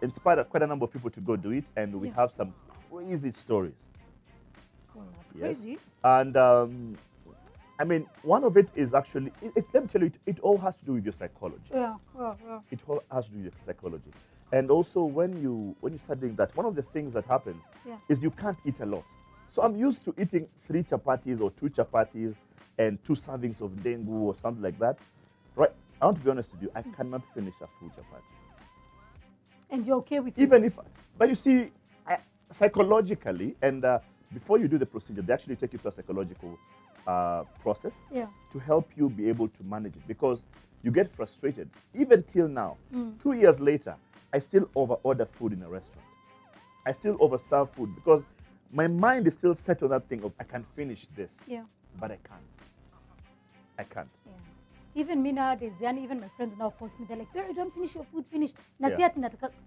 inspired quite a number of people to go do it, and we have some crazy stories. Well, that's Yes. crazy. And I mean, one of it is actually, let me tell you, it all has to do with your psychology. Yeah. It all has to do with your psychology. And also, when you start doing that, one of the things that happens is you can't eat a lot. So I'm used to eating 3 chapatis or 2 chapatis and 2 servings of dengu or something like that. Right? I want to be honest with you, I cannot finish a full chapati. And you're okay with Even it? if, but you see, psychologically, and before you do the procedure, they actually take you to a psychological process to help you be able to manage it, because you get frustrated. Even till now, 2 years later, I still over-order food in a restaurant. I still over-serve food because my mind is still set on that thing of I can finish this, but I can't. I can't. Yeah. Even me nowadays, even my friends now force me. They're like, Barry, don't finish your food, finish. Yeah.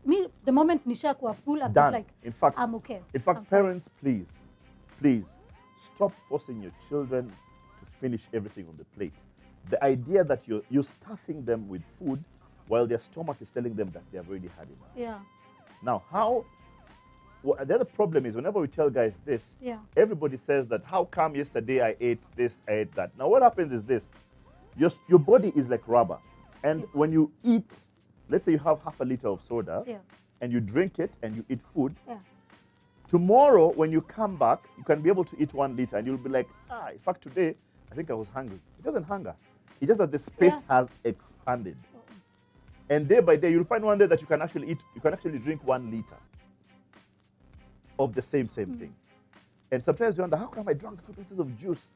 Me, the moment Nisha kuwa full, I'm Done. just like, in fact, I'm okay. In fact, I'm fine. parents, please, stop forcing your children to finish everything on the plate. The idea that you're stuffing them with food while their stomach is telling them that they have already had enough. Yeah. Now, the other problem is whenever we tell guys this, everybody says that, how come yesterday I ate this, I ate that? Now, what happens is this. Your body is like rubber. And when you eat, let's say you have half a liter of soda, and you drink it and you eat food, tomorrow when you come back, you can be able to eat 1 liter and you'll be like, in fact, today, I think I was hungry. It doesn't hunger. It's just that the space has expanded. And day by day, you'll find one day that you can actually drink 1 liter of the same thing. And sometimes you wonder, how come I drank 2 liters of juice?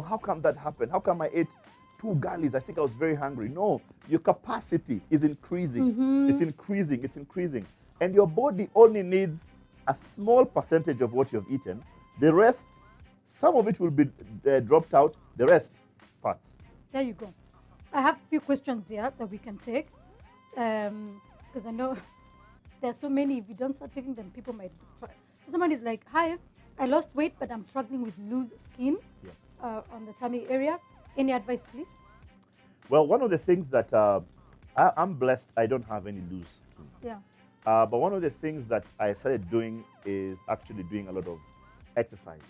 How come that happened? How come I ate 2 galleys? I think I was very hungry. No, your capacity is increasing. It's increasing. And your body only needs a small percentage of what you've eaten. The rest, some of it will be dropped out. The rest, fats. There you go. I have a few questions here that we can take. Because I know there are so many. If you don't start taking them, people might struggle. So someone is like, hi, I lost weight, but I'm struggling with loose skin on the tummy area. Any advice, please? Well, one of the things that I'm blessed, I don't have any loose skin. Yeah. But one of the things that I started doing is actually doing a lot of exercises.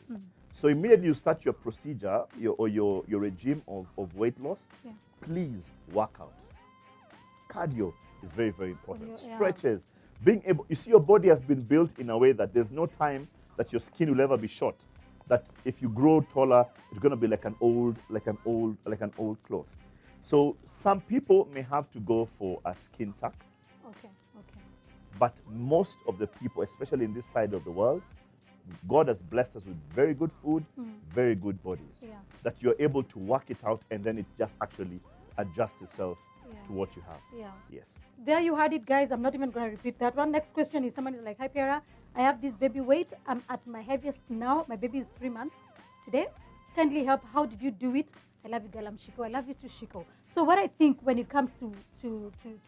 So immediately you start your procedure, your regime of weight loss, please work out. Cardio is very, very important. Stretches. being able, you see, your body has been built in a way that there's no time that your skin will ever be short. That if you grow taller, it's going to be like an old cloth. So some people may have to go for a skin tuck, Okay. Okay. but most of the people, especially in this side of the world, God has blessed us with very good food, very good bodies. Yeah. That you're able to work it out and then it just actually adjusts itself Yeah. to what you have. Yeah. Yes. There you had it, guys. I'm not even going to repeat that one. Next question is someone is like, hi, Piera. I have this baby weight. I'm at my heaviest now. My baby is 3 months today. Kindly help. How did you do it? I love you, girl. I'm Shiko. I love you too, Shiko. So what I think when it comes to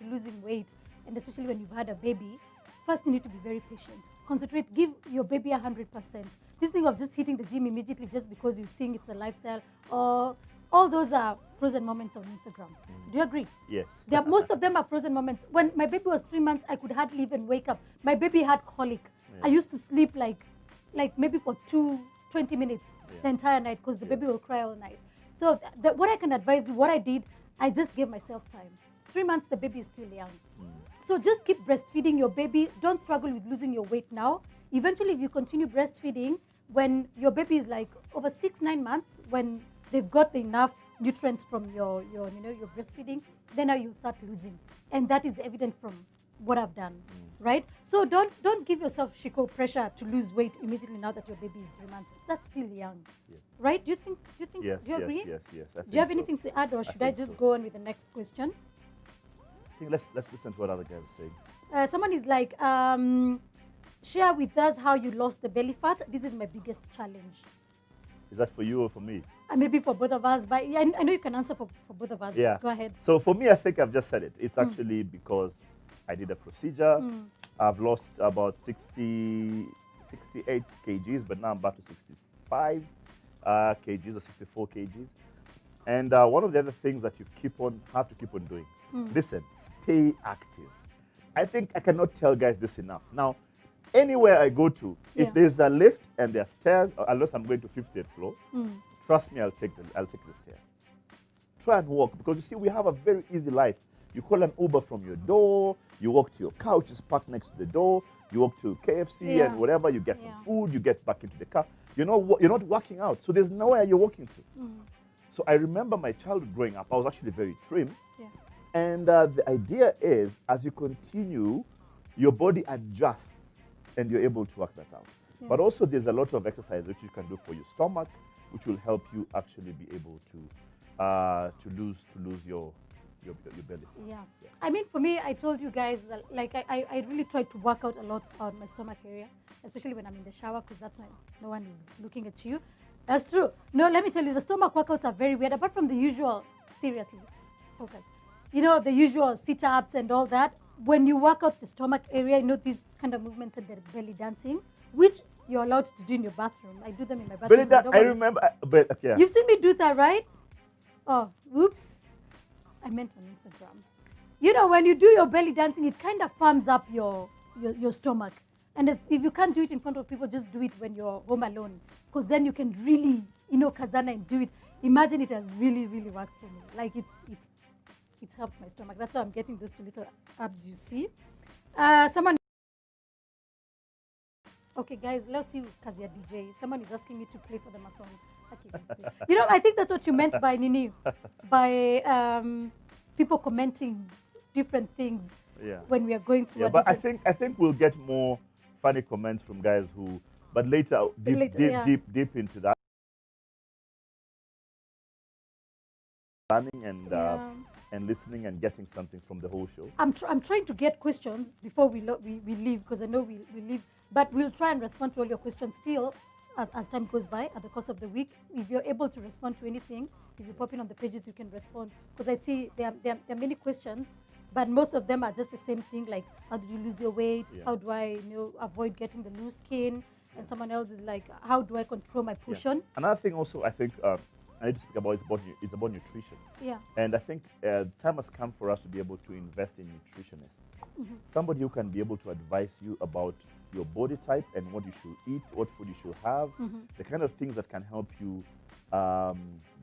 losing weight, and especially when you've had a baby, first you need to be very patient. Concentrate. Give your baby 100%. This thing of just hitting the gym immediately just because you're seeing it's a lifestyle, or all those are frozen moments on Instagram. Do you agree? Yes. Most of them are frozen moments. When my baby was 3 months, I could hardly even wake up. My baby had colic. I used to sleep like maybe for 20 minutes the entire night because the baby will cry all night. So what I can advise you, what I did, I just gave myself time. 3 months, the baby is still young. So just keep breastfeeding your baby. Don't struggle with losing your weight now. Eventually, if you continue breastfeeding, when your baby is like over 6-9 months, when they've got enough nutrients from your breastfeeding, then now you'll start losing. And that is evident from what I've done, right? So don't give yourself, Shiko, pressure to lose weight immediately now that your baby is 3 months. That's still young, right? Do you think? Yes, do you agree? Yes. Do you have anything to add, or should I just go on with the next question? I think let's listen to what other guys are saying. Someone is like, share with us how you lost the belly fat. This is my biggest challenge. Is that for you or for me? Maybe for both of us, but I know you can answer for both of us. Yeah. Go ahead. So for me, I think I've just said it. It's actually because I did a procedure. I've lost about 68 kgs, but now I'm back to 65 kgs or 64 kgs. And one of the other things that you have to keep on doing, listen, stay active. I think I cannot tell guys this enough. Now, anywhere I go to, if there's a lift and there are stairs, or unless I'm going to 50th floor, trust me, I'll take the stairs. Try and walk, because you see, we have a very easy life. You call an Uber from your door, you walk to your couch, it's parked next to the door, you walk to KFC and whatever, you get some food, you get back into the car. You're not working out, so there's nowhere you're walking to. So I remember my childhood growing up, I was actually very trim. And the idea is, as you continue, your body adjusts and you're able to work that out. But also there's a lot of exercise which you can do for your stomach, which will help you actually be able to lose your belly. I mean, for me, I told you guys, like I really try to work out a lot on my stomach area, especially when I'm in the shower, because that's when no one is looking at you. That's true. No, let me tell you, the stomach workouts are very weird, apart from the usual, seriously, focus. You know, the usual sit-ups and all that. When you work out the stomach area, you know, these kind of movements and the belly dancing, which you're allowed to do in your bathroom. I do them in my bathroom. But I remember, but okay. You've seen me do that, right? Oh, whoops. I meant on Instagram. You know, when you do your belly dancing, it kind of firms up your stomach. And if you can't do it in front of people, just do it when you're home alone. Because then you can really, kazana and do it. Imagine it has really, really worked for me. Like it's helped my stomach. That's why I'm getting those 2 little abs you see. Someone. Okay, guys, let's see Kazia DJ. Someone is asking me to play for them a song. Okay, I think that's what you meant by Nini, by people commenting different things when we are going through. But I think we'll get more funny comments from guys who, but later deep into that. Planning and listening and getting something from the whole show. I'm trying to get questions before we leave, because I know we leave, but we'll try and respond to all your questions still as time goes by at the course of the week. If you're able to respond to anything, if you pop in on the pages, you can respond, because I see there are many questions, but most of them are just the same thing, like how did you lose your weight? How do I avoid getting the loose skin? And someone else is like, how do I control my portion? Another thing also, I think I need to speak about it's about nutrition. And I think time has come for us to be able to invest in nutritionists. Somebody who can be able to advise you about your body type and what you should eat, what food you should have, the kind of things that can help you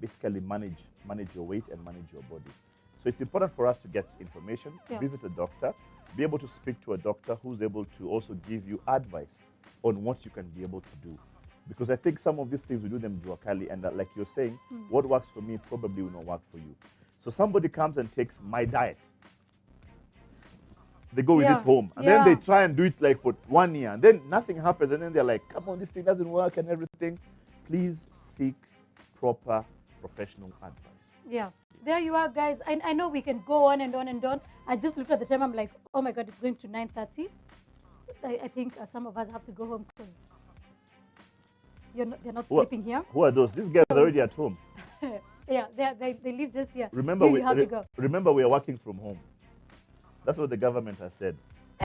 basically manage your weight and manage your body. So it's important for us to get information, visit a doctor, be able to speak to a doctor who's able to also give you advice on what you can be able to do. Because I think some of these things we do them juakali, and that, like you're saying, what works for me probably will not work for you. So somebody comes and takes my diet. They go with Yeah, it home, and yeah. then they try and do it like for 1 year, and then nothing happens, and then they're like, come on, this thing doesn't work and everything. Please seek proper professional advice. Yeah, there you are, guys. I know we can go on and on and on. I just looked at the time. I'm like, oh my God, it's going to 9:30. I think some of us have to go home because they're not Who are- sleeping here. Who are those? These guys are So- already at home. Yeah, they live just here. Remember, you have to go. remember, we are working from home. That's what the government has said.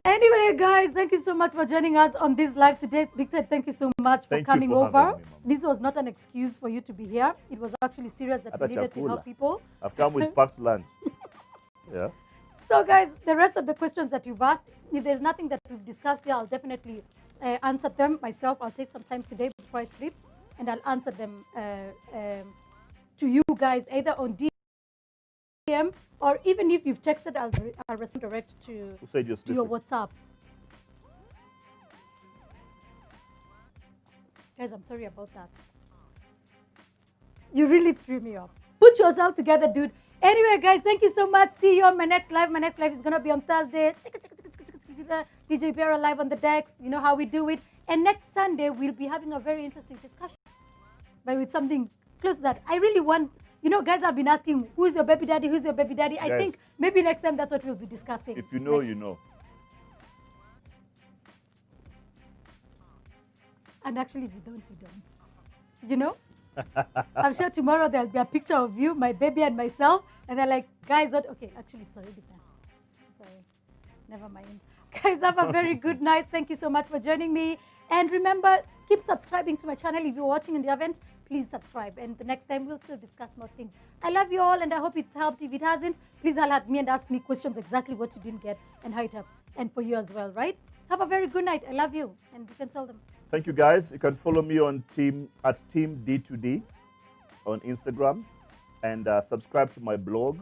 Anyway, guys, thank you so much for joining us on this live today. Victor, thank you so much for Thank you coming for over. having me, Mama. This was not an excuse for you to be here. It was actually serious that we Hata needed to help chakula. people. I've come with packed lunch. Yeah. So, guys, the rest of the questions that you've asked, if there's nothing that we've discussed here, I'll definitely answer them myself. I'll take some time today before I sleep, and I'll answer them to you guys either on DM or even if you've texted, I'll respond direct to Who said you're to your sleeping? WhatsApp. Guys, I'm sorry about that. You really threw me off. Put yourself together, dude. Anyway, guys, thank you so much. See you on my next live. My next live is going to be on Thursday. DJ Vera live on the decks. You know how we do it. And next Sunday, we'll be having a very interesting discussion. But with something close to that. I really want, guys have been asking, who's your baby daddy? Who's your baby daddy? I Guys. think maybe next time that's what we'll be discussing. If you know, next. you know. And actually, if you don't, you don't. You know? I'm sure tomorrow there'll be a picture of you, my baby, and myself. And they're like, guys, what? Okay, actually, it's already there. Sorry. Never mind. Guys, have a very good night. Thank you so much for joining me. And remember, keep subscribing to my channel. If you're watching in the event, please subscribe. And the next time, we'll still discuss more things. I love you all, and I hope it's helped. If it hasn't, please holler at me and ask me questions exactly what you didn't get and how it helped. And for you as well, right? Have a very good night. I love you. And you can tell them. Thank you, guys. You can follow me on Team D2D on Instagram, and subscribe to my blog,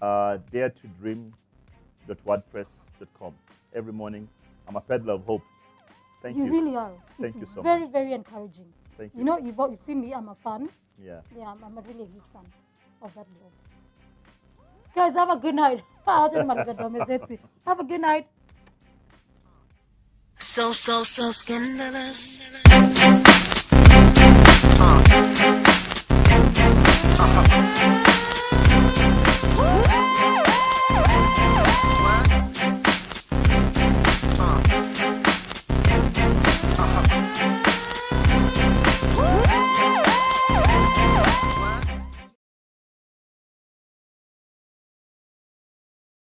daretodream.wordpress.com. Every morning, I'm a peddler of hope. Thank you. You really are. Thank It's you so very, much. very encouraging. Thank you. You know, you've seen me. I'm a fan. Yeah. Yeah, I'm a really huge fan of that blog. Guys, have a good night. Have a good night. So scandalous.